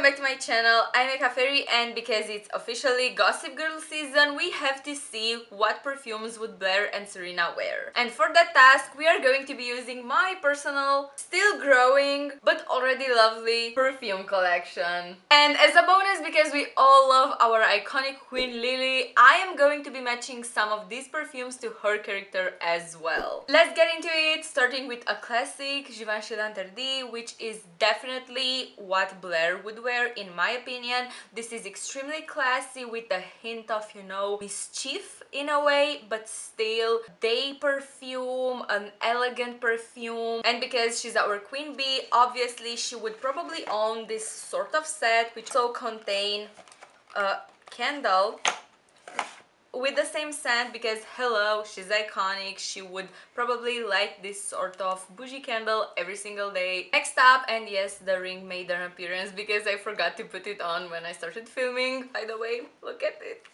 welcome back to my channel. I'm eca.fairy, and because it's officially Gossip Girl season, we have to see what perfumes would Blair and Serena wear. And for that task, we are going to be using my personal, still growing, but already lovely perfume collection. And as a bonus, because we all love our iconic Queen Lily, I am going to be matching some of these perfumes to her character as well. Let's get into it, starting with a classic Givenchy L'Interdit, which is definitely what Blair would wear in my opinion. This is extremely classy with a hint of, you know, mischief in a way, but still day perfume, an elegant perfume. And because she's our queen bee, obviously she would probably own this sort of set, which also contain a candle with the same scent, because hello, she's iconic. She would probably light this sort of bougie candle every single day. Next up, and yes, the ring made an appearance because I forgot to put it on when I started filming. By the way, look at it.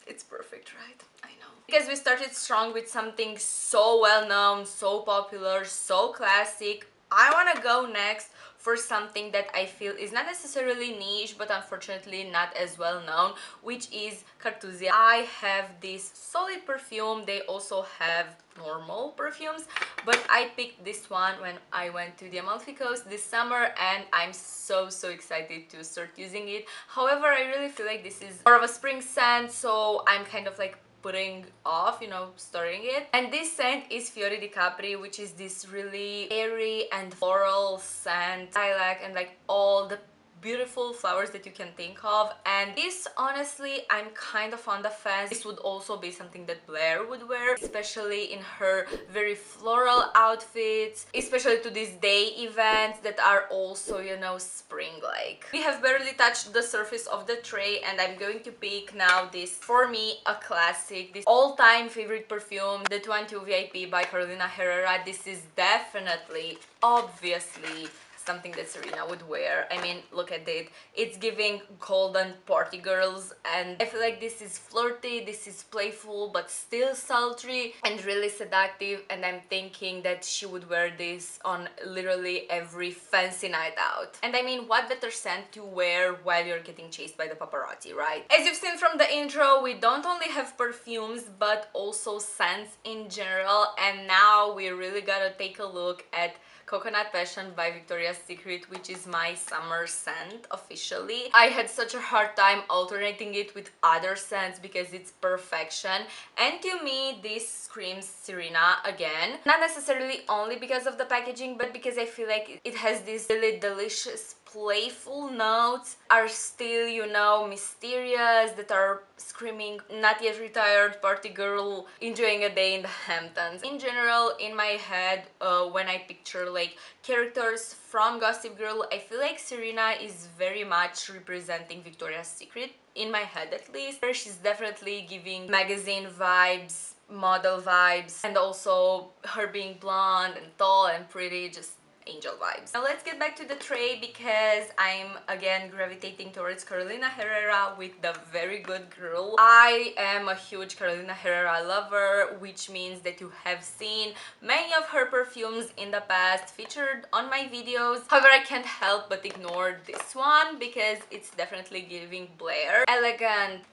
It's perfect, right? I know. Because we started strong with something so well known, so popular, so classic, I want to go next for something that I feel is not necessarily niche, but unfortunately not as well known, which is Cartusia. I have this solid perfume. They also have normal perfumes, but I picked this one when I went to the Amalfi Coast this summer, and I'm so excited to start using it. However, I really feel like this is more of a spring scent, so I'm kind of like putting off, you know, storing it. And this scent is Fiori di Capri, which is this really airy and floral scent, lilac, and like all the beautiful flowers that you can think of. And this, honestly, I'm kind of on the fence. This would also be something that Blair would wear, especially in her very floral outfits, especially to these day events that are also, you know, spring-like. We have barely touched the surface of the tray, and I'm going to pick now this, for me, a classic, this all-time favorite perfume, the 22 VIP by Carolina Herrera. This is definitely, obviously, something that Serena would wear. I mean, look at it. It's giving golden party girls, and I feel like this is flirty, this is playful, but still sultry and really seductive, and I'm thinking that she would wear this on literally every fancy night out. And I mean, what better scent to wear while you're getting chased by the paparazzi, right? As you've seen from the intro, we don't only have perfumes, but also scents in general, and now we really gotta take a look at Coconut Passion by Victoria's Secret, which is my summer scent officially. I had such a hard time alternating it with other scents because it's perfection, and to me this screams Serena again. Not necessarily only because of the packaging, but because I feel like it has this really delicious playful notes, are still, you know, mysterious, that are screaming not yet retired party girl enjoying a day in the Hamptons. In general, in my head, when I picture like characters from Gossip Girl, I feel like Serena is very much representing Victoria's Secret, in my head at least. She's definitely giving magazine vibes, model vibes, and also her being blonde and tall and pretty, just angel vibes. Now let's get back to the tray, because I'm again gravitating towards Carolina Herrera with the Very Good Girl. I am a huge Carolina Herrera lover, which means that you have seen many of her perfumes in the past featured on my videos. However, I can't help but ignore this one because it's definitely giving Blair. Elegant.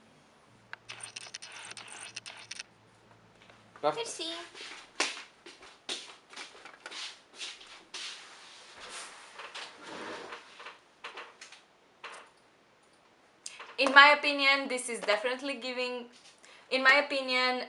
Merci. In my opinion, this is definitely giving, in my opinion,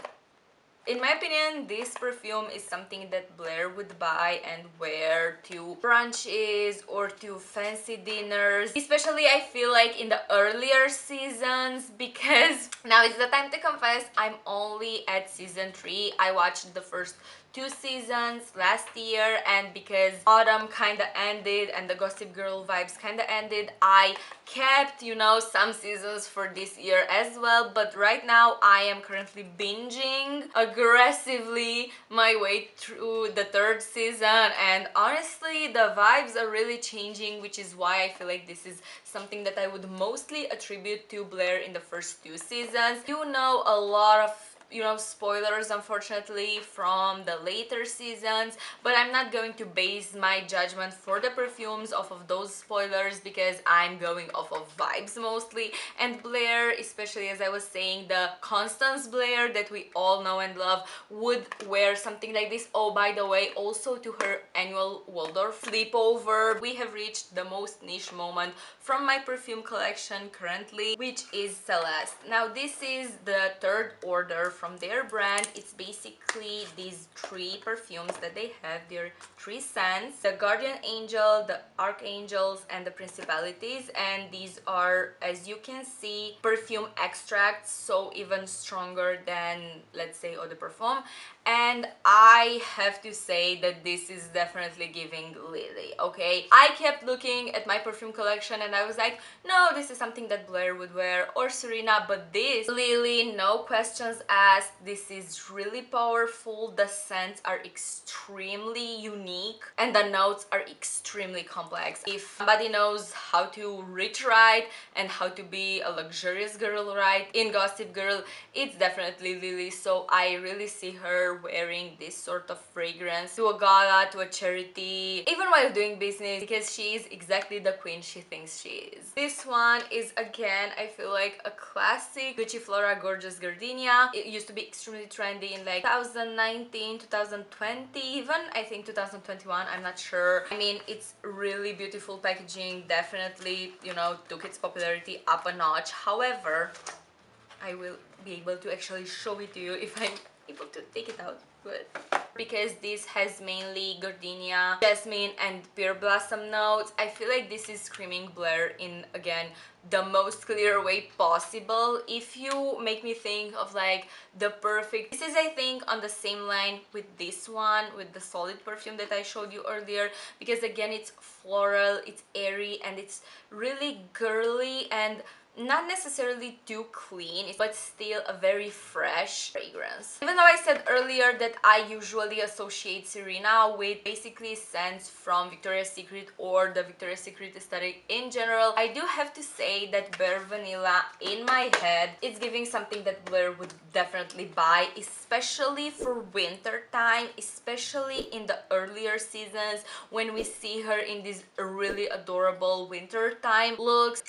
this perfume is something that Blair would buy and wear to brunches or to fancy dinners, especially I feel like in the earlier seasons, because now it's the time to confess, I'm only at season 3. I watched the first 2 seasons last year, and because autumn kinda ended and the Gossip Girl vibes kinda ended, I kept, you know, some seasons for this year as well. But right now I am currently binging aggressively my way through the 3rd season, and honestly the vibes are really changing, which is why I feel like this is something that I would mostly attribute to Blair in the first 2 seasons. You know, a lot of you know, spoilers unfortunately from the later seasons, but I'm not going to base my judgment for the perfumes off of those spoilers because I'm going off of vibes mostly. And Blair, especially as I was saying, the Constance Blair that we all know and love, would wear something like this. Oh, by the way, also to her annual Waldorf sleepover. We have reached the most niche moment from my perfume collection currently, which is Celeste. Now this is the third order from their brand. It's basically these three perfumes that they have. They're three scents: the Guardian Angel, the Archangels, and the Principalities. And these are, as you can see, perfume extracts, so even stronger than, let's say, eau de parfum. And I have to say that this is definitely giving Lily, okay? I kept looking at my perfume collection and I was like, no, this is something that Blair would wear, or Serena, but this, Lily, no questions asked. This is really powerful. The scents are extremely unique and the notes are extremely complex. If somebody knows how to reach right and how to be a luxurious girl right in Gossip Girl, it's definitely Lily. So I really see her wearing this sort of fragrance to a gala, to a charity, even while doing business, because she is exactly the queen she thinks she is. This one is, again, I feel like a classic Gucci Flora Gorgeous Gardenia. It used to be extremely trendy in like 2019, 2020 even, I think 2021, I'm not sure. I mean, it's really beautiful packaging, definitely, you know, took its popularity up a notch. However, I will be able to actually show it to you if I'm able to take it out. Good. Because this has mainly gardenia, jasmine, and pear blossom notes. I feel like this is screaming Blair in, again, the most clear way possible. If you make me think of like the perfect, this is, I think, on the same line with this one, with the solid perfume that I showed you earlier, because again, it's floral, it's airy, and it's really girly and not necessarily too clean, but still a very fresh fragrance. Even though I said earlier that I usually associate Serena with basically scents from Victoria's Secret or the Victoria's Secret aesthetic in general, I do have to say that Bare Vanilla, in my head, it's giving something that Blair would definitely buy, especially for winter time, especially in the earlier seasons when we see her in these really adorable wintertime looks.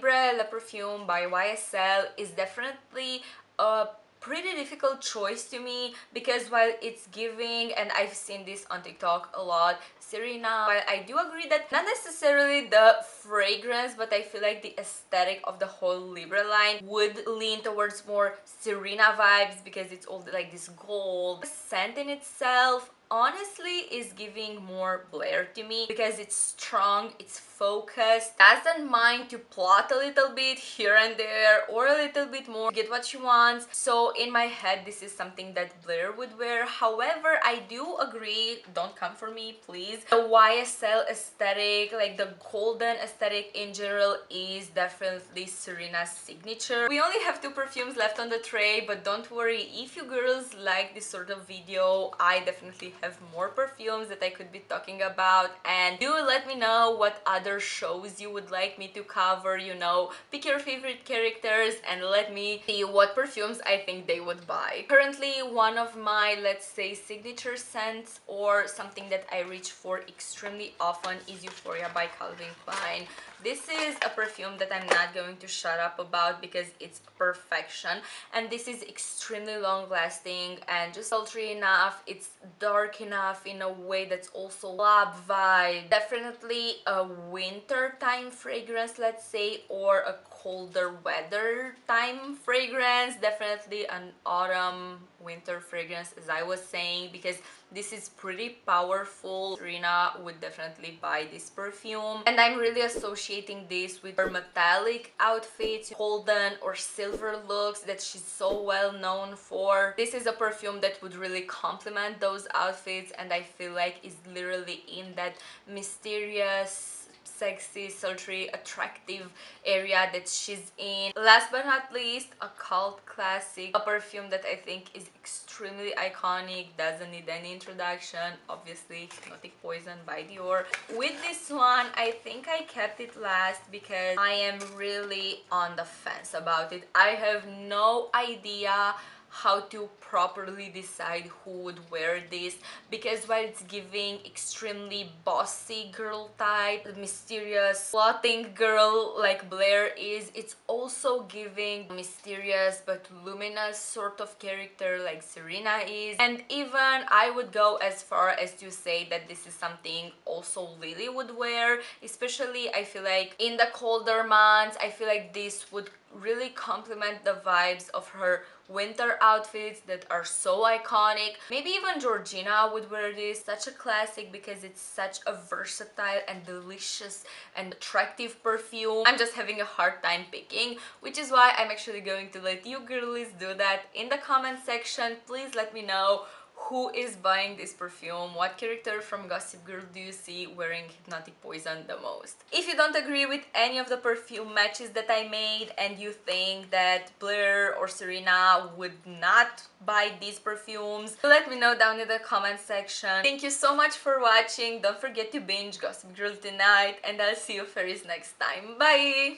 La Perfume by YSL is definitely a pretty difficult choice to me, because while it's giving, and I've seen this on TikTok a lot, Serena, while I do agree that not necessarily the fragrance, but I feel like the aesthetic of the whole Libra line would lean towards more Serena vibes, because it's all like this gold. The scent in itself honestly is giving more Blair to me, because it's strong, it's focused, doesn't mind to plot a little bit here and there or a little bit more, get what she wants. So in my head, this is something that Blair would wear. However, I do agree, don't come for me please, the YSL aesthetic, like the golden aesthetic in general, is definitely Serena's signature. We only have 2 perfumes left on the tray, but don't worry, if you girls like this sort of video, I definitely have more perfumes that I could be talking about. And do let me know what other shows you would like me to cover, you know, pick your favorite characters and let me see what perfumes I think they would buy. Currently, one of my, let's say, signature scents, or something that I reach for extremely often, is Euphoria by Calvin Klein. This is a perfume that I'm not going to shut up about because it's perfection, and this is extremely long lasting and just sultry enough. It's dark enough in a way that's also club vibe. Definitely a winter time fragrance, let's say, or a colder weather time fragrance. Definitely an autumn winter fragrance, as I was saying, because this is pretty powerful. Serena would definitely buy this perfume, and I'm really associating this with her metallic outfits, golden or silver looks that she's so well known for. This is a perfume that would really complement those outfits, and I feel like is literally in that mysterious, sexy, sultry, attractive area that she's in. Last but not least, a cult classic, a perfume that I think is extremely iconic, doesn't need any introduction, obviously Hypnotic Poison by Dior. With this one, I think I kept it last because I am really on the fence about it. I have no idea how to properly decide who would wear this, because while it's giving extremely bossy girl type, mysterious plotting girl like Blair is, it's also giving mysterious but luminous sort of character like Serena is. And even I would go as far as to say that this is something also Lily would wear, especially I feel like in the colder months. I feel like this would really complement the vibes of her winter outfits that are so iconic. Maybe even Georgina would wear this. Such a classic because it's such a versatile and delicious and attractive perfume. I'm just having a hard time picking, which is why I'm actually going to let you girlies do that in the comment section. Please let me know who is buying this perfume, what character from Gossip Girl do you see wearing Hypnotic Poison the most. If you don't agree with any of the perfume matches that I made and you think that Blair or Serena would not buy these perfumes, let me know down in the comment section. Thank you so much for watching. Don't forget to binge Gossip Girl tonight, and I'll see you fairies next time. Bye!